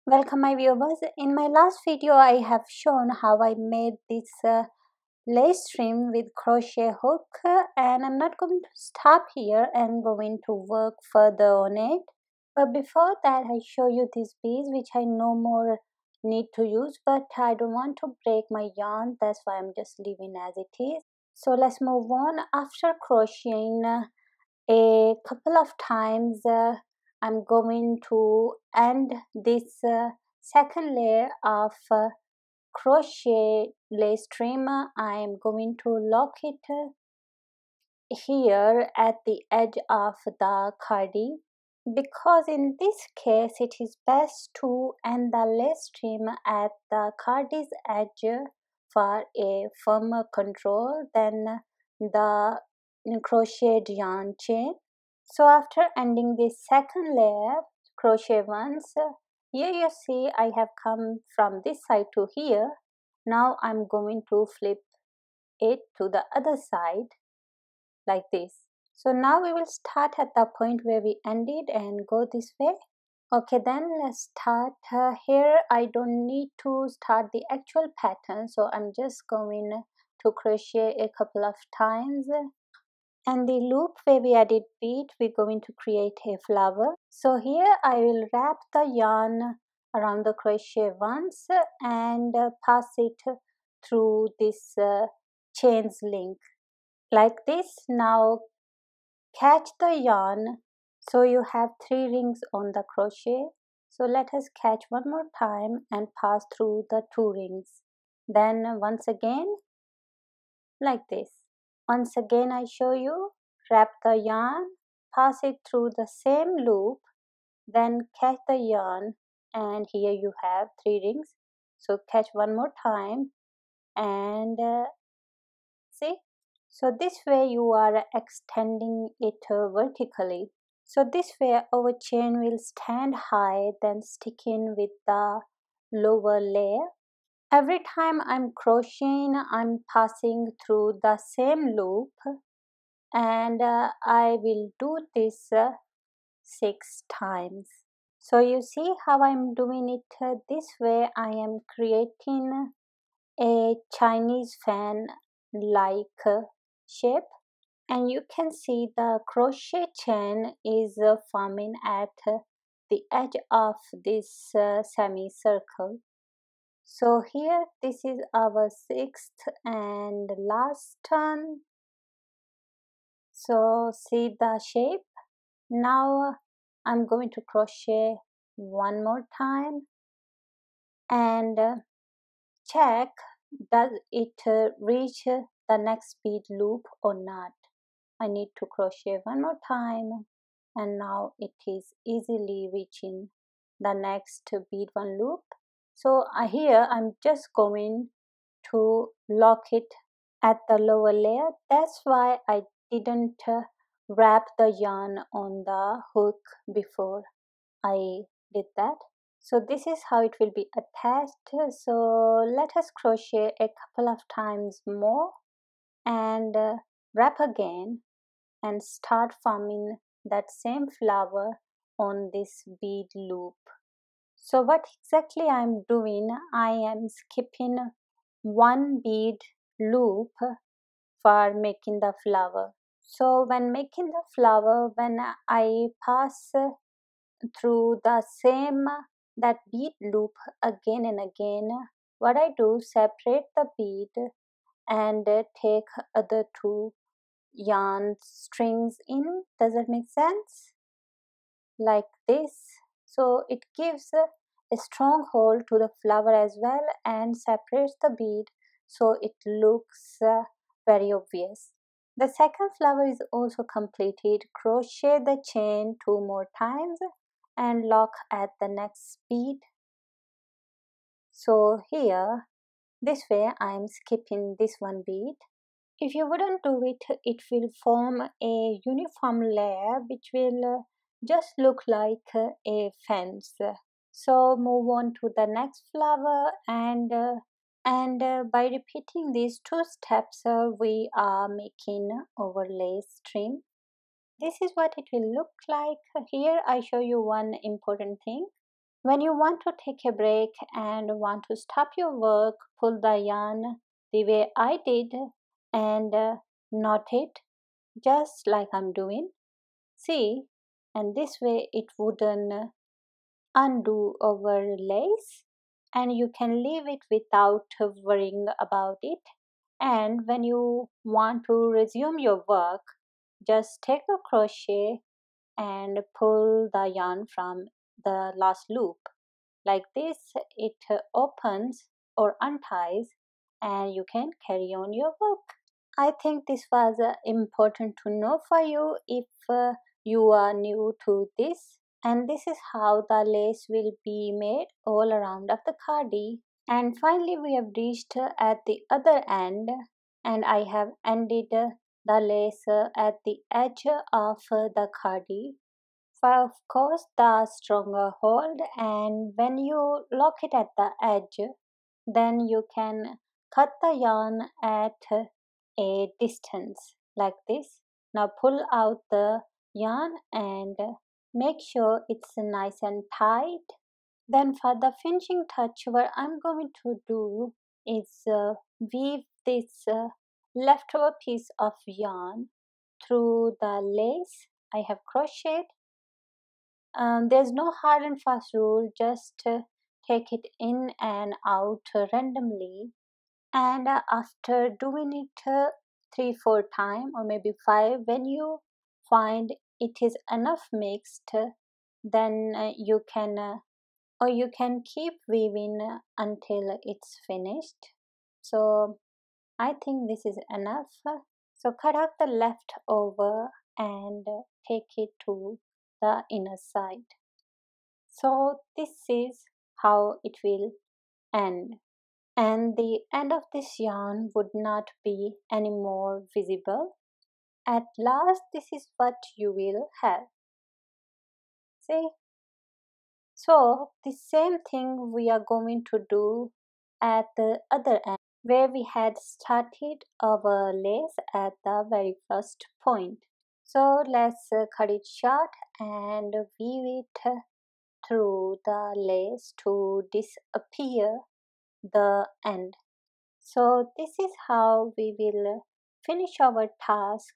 Welcome my viewers. In my last video I have shown how I made this lace trim with crochet hook, and I'm not going to stop here and going to work further on it. But before that I show you these beads which I no more need to use, but I don't want to break my yarn, that's why I'm just leaving as it is. So let's move on. After crocheting a couple of times, I'm going to end this second layer of crochet lace trim. I'm going to lock it here at the edge of the cardi, because in this case it is best to end the lace trim at the cardi's edge for a firmer control than the crocheted yarn chain. So after ending this second layer, crochet once, here you see I have come from this side to here. Now I'm going to flip it to the other side like this. So now we will start at the point where we ended and go this way. Okay, then let's start. Here I don't need to start the actual pattern, so I'm just going to crochet a couple of times, and the loop where we added bead we're going to create a flower. So here I will wrap the yarn around the crochet once and pass it through this chains link like this. Now catch the yarn, so you have 3 rings on the crochet. So let us catch one more time and pass through the 2 rings, then once again like this. Once again I show you, wrap the yarn, pass it through the same loop, then catch the yarn, and here you have 3 rings. So catch one more time and see. So this way you are extending it vertically. So this way our chain will stand high, then stick in with the lower layer. Every time I'm crocheting, I'm passing through the same loop, and I will do this 6 times. So you see how I'm doing it this way. I am creating a Chinese fan like shape, and you can see the crochet chain is forming at the edge of this semicircle. So here this is our 6th and last turn. So see the shape. Now I'm going to crochet one more time and check does it reach the next bead loop or not. I need to crochet one more time, and now it is easily reaching the next bead 1 loop. So here I'm just going to lock it at the lower layer. That's why I didn't wrap the yarn on the hook before I did that. So this is how it will be attached. So let us crochet a couple of times more and wrap again and start forming that same flower on this bead loop. So what exactly I'm doing, I am skipping 1 bead loop for making the flower. So when making the flower, when I pass through the same that bead loop again and again, what I do, separate the bead and take other 2 yarn strings in. Does that make sense? Like this. So it gives a strong hold to the flower as well and separates the bead, so it looks very obvious. The second flower is also completed. Crochet the chain 2 more times and lock at the next bead. So here, this way I am skipping this 1 bead. If you wouldn't do it, it will form a uniform layer which will just look like a fence. So move on to the next flower, and by repeating these 2 steps we are making our lace trim. This is what it will look like. Here I show you one important thing. When you want to take a break and want to stop your work, pull the yarn the way I did and knot it just like I'm doing. See, and this way it wouldn't undo over lace and you can leave it without worrying about it. And when you want to resume your work, just take a crochet and pull the yarn from the last loop. Like this, it opens or unties and you can carry on your work. I think this was important to know for you if you are new to this. And this is how the lace will be made all around of the cardi. And finally we have reached at the other end and I have ended the lace at the edge of the cardi. For of course the stronger hold, and when you lock it at the edge, then you can cut the yarn at a distance like this. Now pull out the yarn and make sure it's nice and tight. Then for the finishing touch, what I'm going to do is weave this leftover piece of yarn through the lace I have crocheted. There's no hard and fast rule, just take it in and out randomly. And after doing it 3 4 times or maybe 5, when you find it is enough mixed, then you can or you can keep weaving until it's finished. So I think this is enough. So cut out the leftover and take it to the inner side. So this is how it will end. And the end of this yarn would not be any more visible. At last, this is what you will have. See? So the same thing we are going to do at the other end where we had started our lace at the very first point. So let's cut it short and weave it through the lace to disappear the end. So this is how we will finish our task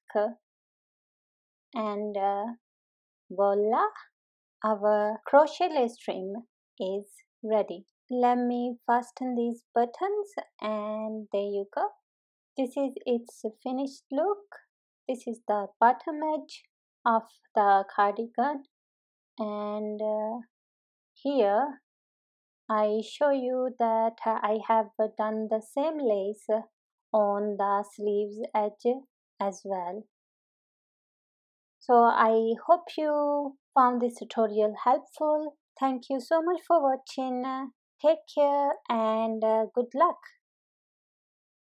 and voila, our crochet lace trim is ready. Let me fasten these buttons and there you go. This is its finished look. This is the bottom edge of the cardigan and here I show you that I have done the same lace on the sleeves edge as well. So I hope you found this tutorial helpful. Thank you so much for watching. Take care and good luck.